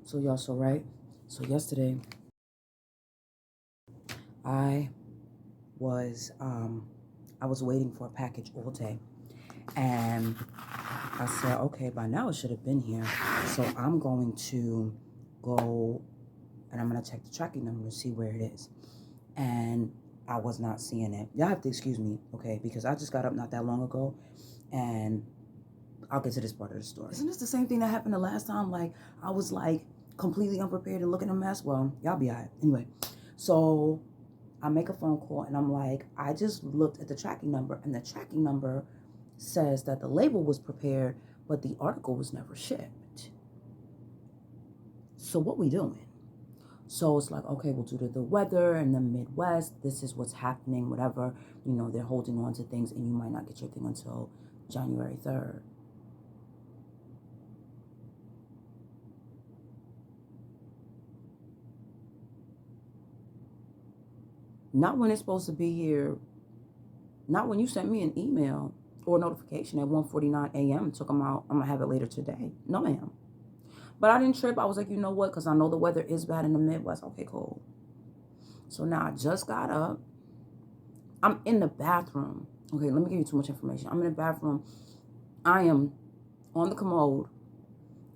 So y'all, so yesterday I was waiting for a package all day, and I said, okay, by now it should have been here. So I'm going to go and I'm gonna check the tracking number to see where it is. And I was not seeing it. Y'all have to excuse me, okay, because I just got up not that long ago, and I'll get to this part of the story. Isn't this the same thing that happened the last time? Like, I was like completely unprepared and looking a mess. Well, y'all be all right. Anyway, so I make a phone call and I'm like, I just looked at the tracking number, and the tracking number says that the label was prepared, but the article was never shipped. So what we doing? So it's like, okay, well, due to the weather in the Midwest, this is what's happening, whatever. You know, they're holding on to things, and you might not get your thing until January 3rd. Not when it's supposed to be here. Not when you sent me an email or a notification at 1:49 a.m. Took them out. I'm going to have it later today. No, ma'am. But I didn't trip. I was like, you know what? Because I know the weather is bad in the Midwest. Okay, cool. So now I just got up. I'm in the bathroom. Okay, let me give you too much information. I'm in the bathroom. I am on the commode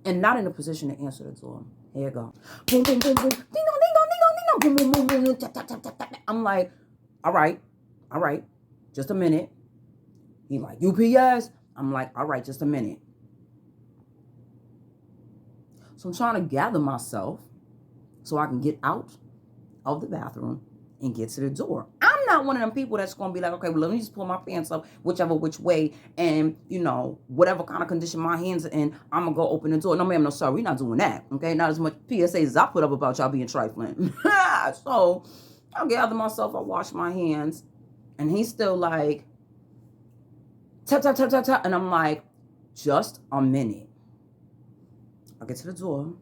and not in a position to answer the door. Here you go. Boom, boom, boom, boom. Ding dong, ding dong, ding dong, ding dong. Boom, boom, boom, boom, boom. Tap, tap, tap, tap, tap. I'm like, all right. Just a minute. He like, UPS. I'm like, all right, just a minute. So I'm trying to gather myself so I can get out of the bathroom and get to the door. I'm not one of them people that's going to be like, okay, well, let me just pull my pants up which way, and, you know, whatever kind of condition my hands are in, I'm going to go open the door. No, ma'am, no, sir, we're not doing that, okay? Not as much PSAs as I put up about y'all being trifling. So I gather myself, I wash my hands, and he's still like, tap, tap, tap, tap, tap, and I'm like, just a minute. I get to the door.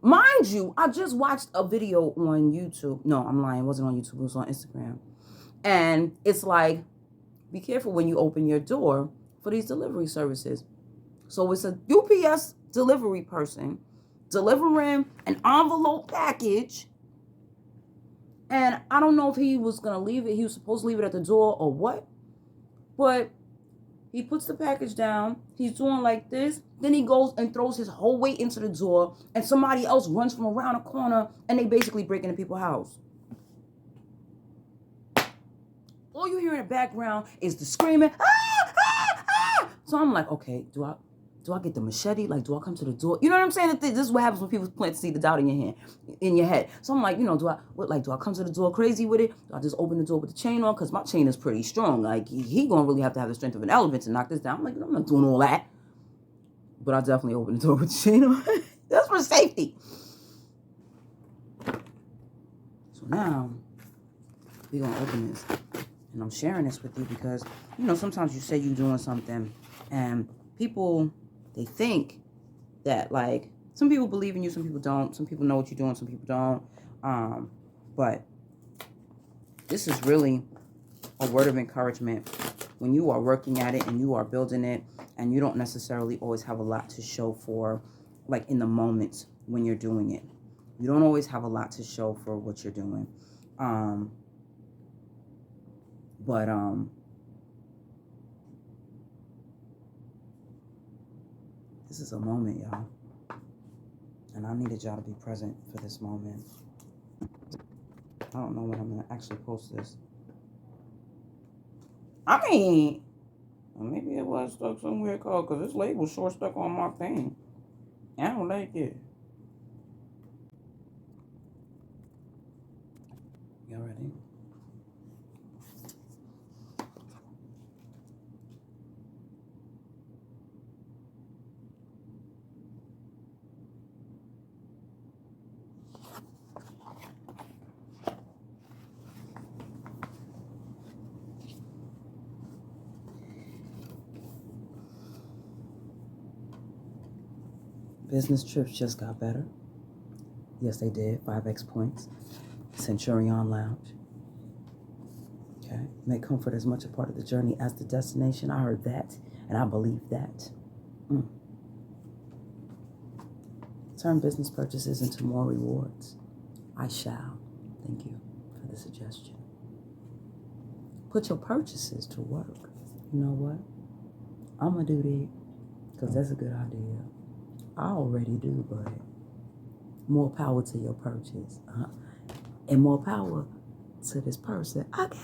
Mind you, I just watched a video on YouTube. No, I'm lying. It wasn't on YouTube. It was on Instagram. And it's like, be careful when you open your door for these delivery services. So it's a UPS delivery person delivering an envelope package. And I don't know if he was going to leave it. He was supposed to leave it at the door or what. But he puts the package down. He's doing like this. Then he goes and throws his whole weight into the door, and somebody else runs from around a corner, and they basically break into people's house. All you hear in the background is the screaming, ah, ah, ah. So I'm like, okay, do I get the machete? Like, do I come to the door? You know what I'm saying? This is what happens when people plant seed of doubt in your head. So I'm like, you know, do I come to the door crazy with it? Do I just open the door with the chain on? Because my chain is pretty strong. Like, he gonna really have to have the strength of an elephant to knock this down. I'm like, I'm not doing all that. But I definitely open the door with the chain on. That's for safety. So now we're gonna open this. And I'm sharing this with you because, you know, sometimes you say you're doing something and people, they think that, like, some people believe in you, some people don't. Some people know what you're doing, some people don't. But this is really a word of encouragement when you are working at it and you are building it, and you don't necessarily always have a lot to show for, like, in the moments when you're doing it. You don't always have a lot to show for what you're doing. But this is a moment, y'all. And I needed y'all to be present for this moment. I don't know when I'm going to actually post this. I mean, well, maybe it was stuck somewhere called, because this label short stuck on my thing. I don't like it. Y'all ready? Business trips just got better. Yes, they did. 5x points. Centurion Lounge. Okay. Make comfort as much a part of the journey as the destination. I heard that, and I believe that. Turn business purchases into more rewards. I shall. Thank you for the suggestion. Put your purchases to work. You know what? I'm going to do that because that's a good idea. I already do, but more power to your purchase. And more power to this person. Okay.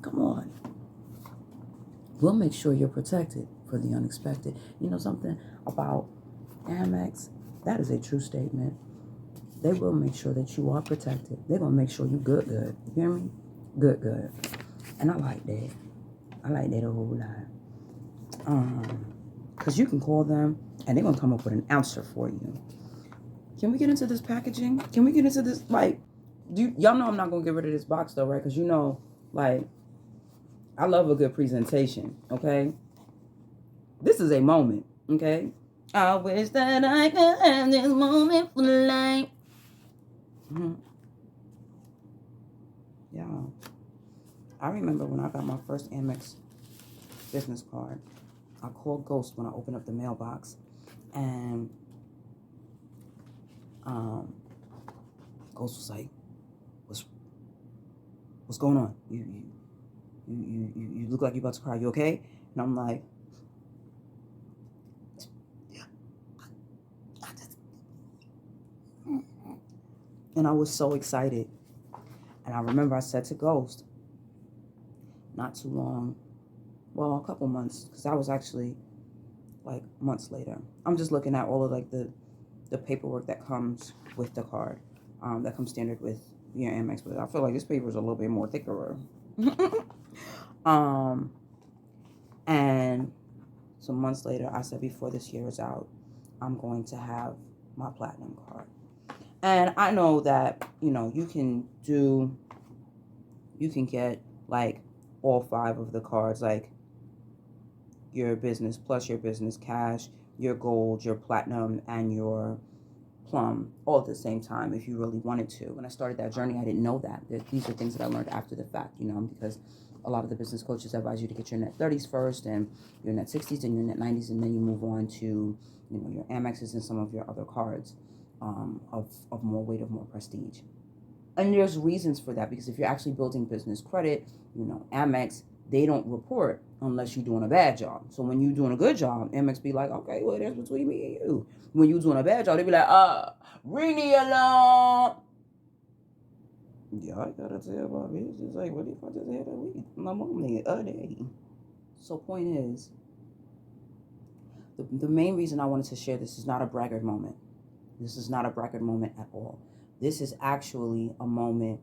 Come on. We'll make sure you're protected for the unexpected. You know something about Amex? That is a true statement. They will make sure that you are protected. They're going to make sure you good. You hear me? Good. And I like that. I like that a whole lot. Because you can call them and they're going to come up with an answer for you. Can we get into this packaging? Can we get into this? Like, y'all know I'm not going to get rid of this box though, right? Because you know, like, I love a good presentation, okay? This is a moment, okay? I wish that I could have this moment for life. Yeah. I remember when I got my first Amex business card, I called Ghost when I opened up the mailbox, and Ghost was like, "What's going on? You look like you're about to cry. You okay?" And I'm like, and I was so excited. And I remember I said to Ghost, not too long, well, a couple months, because I was actually like months later. I'm just looking at all of like the paperwork that comes with the card, that comes standard with your Amex, but I feel like this paper is a little bit more thicker. And some months later, I said before this year is out, I'm going to have my platinum card. And I know that, you know, you can get like all 5 of the cards, like your business plus your business cash, your gold, your platinum, and your plum all at the same time if you really wanted to. When I started that journey, I didn't know that. These are things that I learned after the fact, you know, because a lot of the business coaches advise you to get your net 30s first and your net 60s and your net 90s, and then you move on to, you know, your Amexes and some of your other cards of more weight, of more prestige. And there's reasons for that, because if you're actually building business credit, you know, Amex, they don't report unless you're doing a bad job. So when you're doing a good job, Amex be like, okay, well, that's between me and you. When you're doing a bad job, they be like, ring the alarm. Yeah, I gotta tell my business. Like, what if I just had a week? My mom need a day. So point is, the main reason I wanted to share this is not a braggart moment. This is not a braggart moment at all. This is actually a moment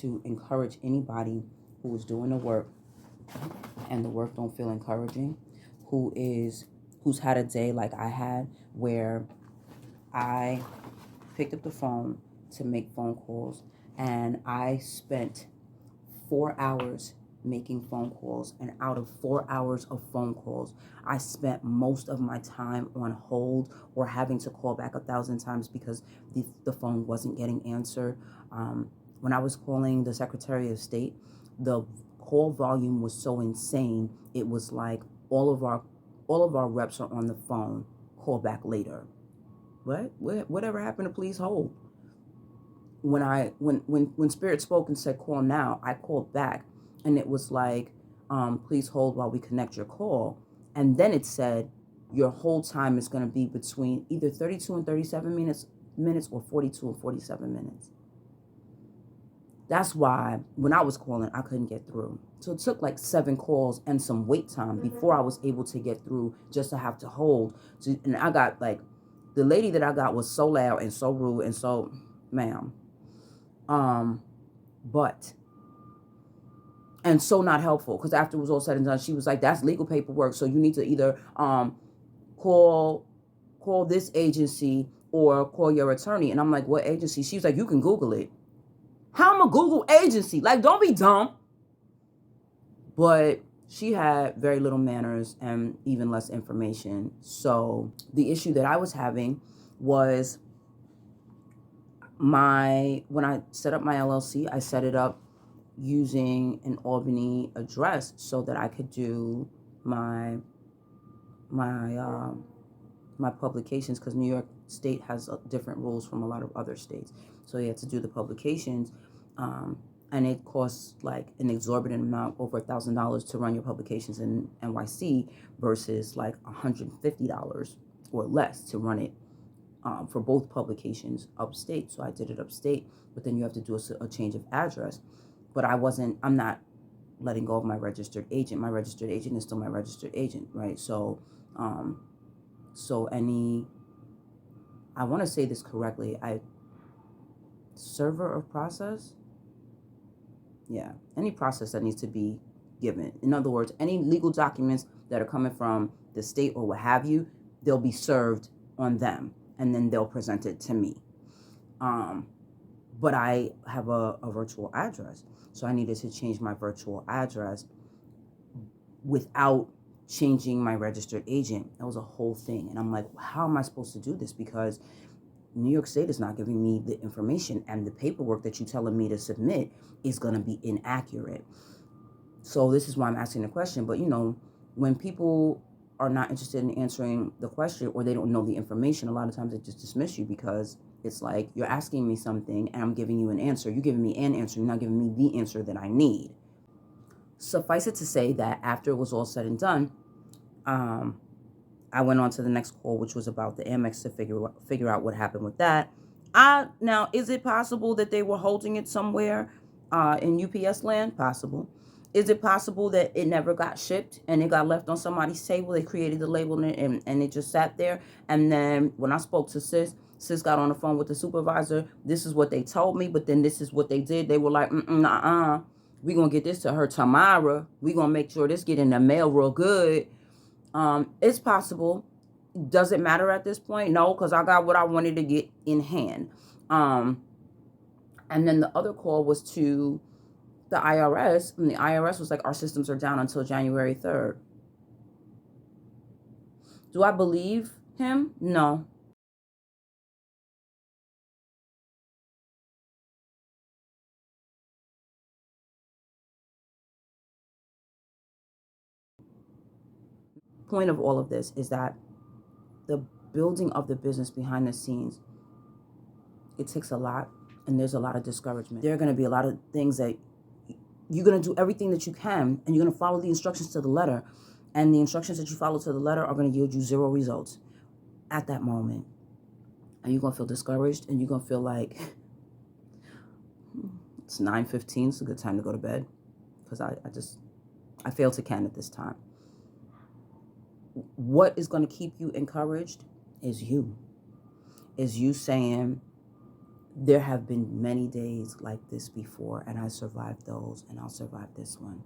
to encourage anybody who is doing the work and the work don't feel encouraging, who's had a day like I had where I picked up the phone to make phone calls and I spent 4 hours making phone calls, and out of 4 hours of phone calls, I spent most of my time on hold or having to call back 1,000 times because the phone wasn't getting answered. When I was calling the Secretary of State, the call volume was so insane. It was like all of our reps are on the phone. Call back later. Whatever happened to please hold? When Spirit spoke and said call now, I called back. And it was like, please hold while we connect your call. And then it said, your hold time is going to be between either 32 and 37 minutes or 42 and 47 minutes. That's why when I was calling, I couldn't get through. So it took like 7 calls and some wait time before I was able to get through, just to have to hold. So, and I got like, the lady that I got was so loud and so rude and so, ma'am. And so not helpful, because after it was all said and done, she was like, that's legal paperwork, so you need to either call this agency or call your attorney. And I'm like, what agency? She was like, you can Google it. How am a Google agency? Like, don't be dumb. But she had very little manners and even less information. So the issue that I was having was when I set up my LLC, I set it up using an Albany address so that I could do my my publications, because New York State has different rules from a lot of other states. So you had to do the publications, and it costs like an exorbitant amount, over $1,000 to run your publications in NYC versus like $150 or less to run it for both publications upstate. So I did it upstate, but then you have to do a change of address. But I'm not letting go of my registered agent. My registered agent is still my registered agent, right? So, I want to say this correctly. Server or process? Yeah, any process that needs to be given. In other words, any legal documents that are coming from the state or what have you, they'll be served on them, and then they'll present it to me. But I have a virtual address, so I needed to change my virtual address without changing my registered agent. That was a whole thing, and I'm like, how am I supposed to do this? Because New York State is not giving me the information, and the paperwork that you're telling me to submit is going to be inaccurate. So this is why I'm asking the question. But when people are not interested in answering the question, or they don't know the information, a lot of times they just dismiss you, because it's like, you're asking me something and I'm giving you an answer. You're giving me an answer. You're not giving me the answer that I need. Suffice it to say that after it was all said and done, I went on to the next call, which was about the Amex, to figure out what happened with that. Now, is it possible that they were holding it somewhere in UPS land? Possible. Is it possible that it never got shipped and it got left on somebody's table? They created the label and it just sat there. And then when I spoke to Sis got on the phone with the supervisor. This is what they told me, but then this is what they did. They were like, we're going to get this to her tomorrow. We're going to make sure this get in the mail real good. It's possible. Does it matter at this point? No, because I got what I wanted to get in hand. And then the other call was to the IRS, and the IRS was like, our systems are down until January 3rd. Do I believe him? No. Point of all of this is that the building of the business behind the scenes, it takes a lot, and there's a lot of discouragement. There are going to be a lot of things that you're going to do everything that you can, and you're going to follow the instructions to the letter, and the instructions that you follow to the letter are going to yield you 0 results at that moment. And you're going to feel discouraged, and you're going to feel like it's 9:15, it's a good time to go to bed, because I failed to can at this time. What is going to keep you encouraged is you saying, there have been many days like this before, and I survived those, and I'll survive this one.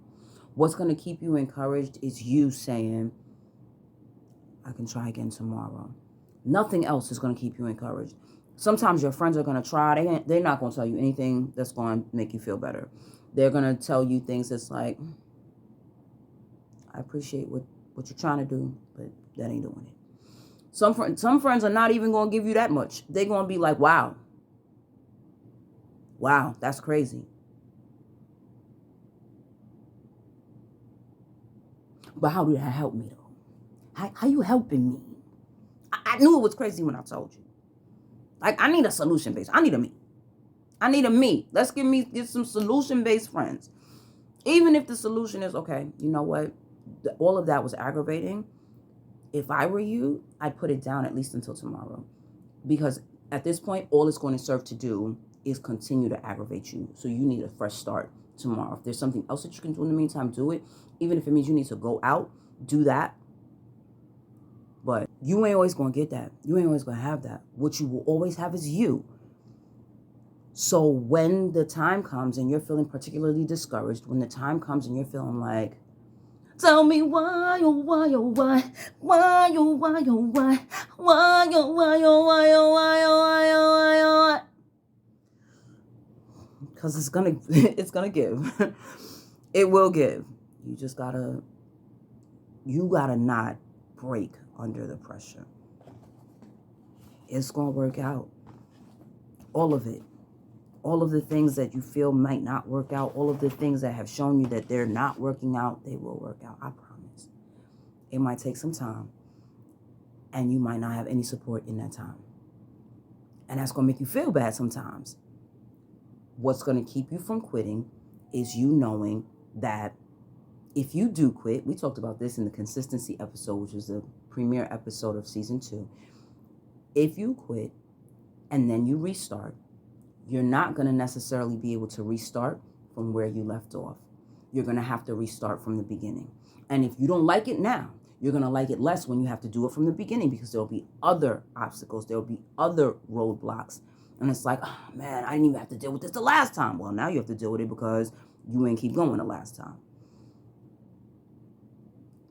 What's going to keep you encouraged is you saying, I can try again tomorrow. Nothing else is going to keep you encouraged. Sometimes your friends are going to try. They're not going to tell you anything that's going to make you feel better. They're going to tell you things that's like, I appreciate what you're trying to do, but that ain't doing it. Some friends are not even going to give you that much. They're going to be like, wow, that's crazy. But how did that help me, though? How you helping me? I knew it was crazy when I told you. Like, I need a solution-based. I need a me. Let's get some solution-based friends. Even if the solution is, okay, you know what? All of that was aggravating. If I were you, I'd put it down at least until tomorrow. Because at this point, all it's going to serve to do is continue to aggravate you. So you need a fresh start tomorrow. If there's something else that you can do in the meantime, do it. Even if it means you need to go out, do that. But you ain't always going to get that. You ain't always going to have that. What you will always have is you. So when the time comes and you're feeling particularly discouraged, when the time comes and you're feeling like, tell me why, oh, why, oh, why, why, oh, why, oh, why, why, oh, why, oh, why, oh, why, oh, why, oh, why, oh, why. Because it's gonna give. It will give. You gotta not break under the pressure. It's gonna work out. All of it. All of the things that you feel might not work out, all of the things that have shown you that they're not working out, they will work out. I promise. It might take some time. and you might not have any support in that time. And that's going to make you feel bad sometimes. What's going to keep you from quitting is you knowing that if you do quit, we talked about this in the consistency episode, which was the premiere episode of season 2. If you quit and then you restart, you're not going to necessarily be able to restart from where you left off. You're going to have to restart from the beginning. And if you don't like it now, you're going to like it less when you have to do it from the beginning, because there'll be other obstacles. There'll be other roadblocks. And it's like, oh man, I didn't even have to deal with this the last time. Well, now you have to deal with it because you ain't keep going the last time.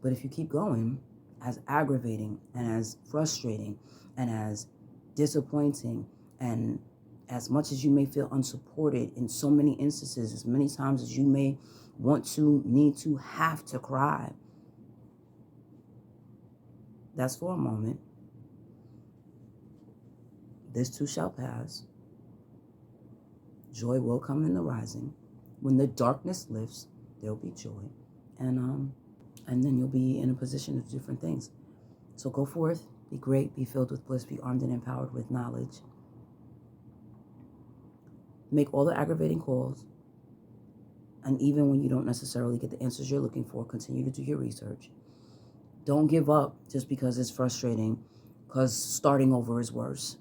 But if you keep going, as aggravating and as frustrating and as disappointing, and as much as you may feel unsupported in so many instances, as many times as you may want to, need to, have to cry, that's for a moment. This too shall pass. Joy will come in the rising. When the darkness lifts, there'll be joy. And then you'll be in a position to do different things. So go forth, be great, be filled with bliss, be armed and empowered with knowledge. Make all the aggravating calls. And even when you don't necessarily get the answers you're looking for, continue to do your research. Don't give up just because it's frustrating, because starting over is worse.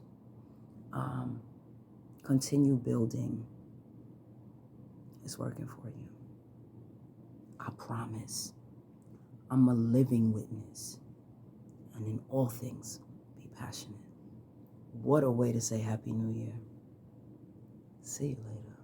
Continue building. It's working for you. I promise. I'm a living witness. And in all things, be passionate. What a way to say Happy New Year. See you later.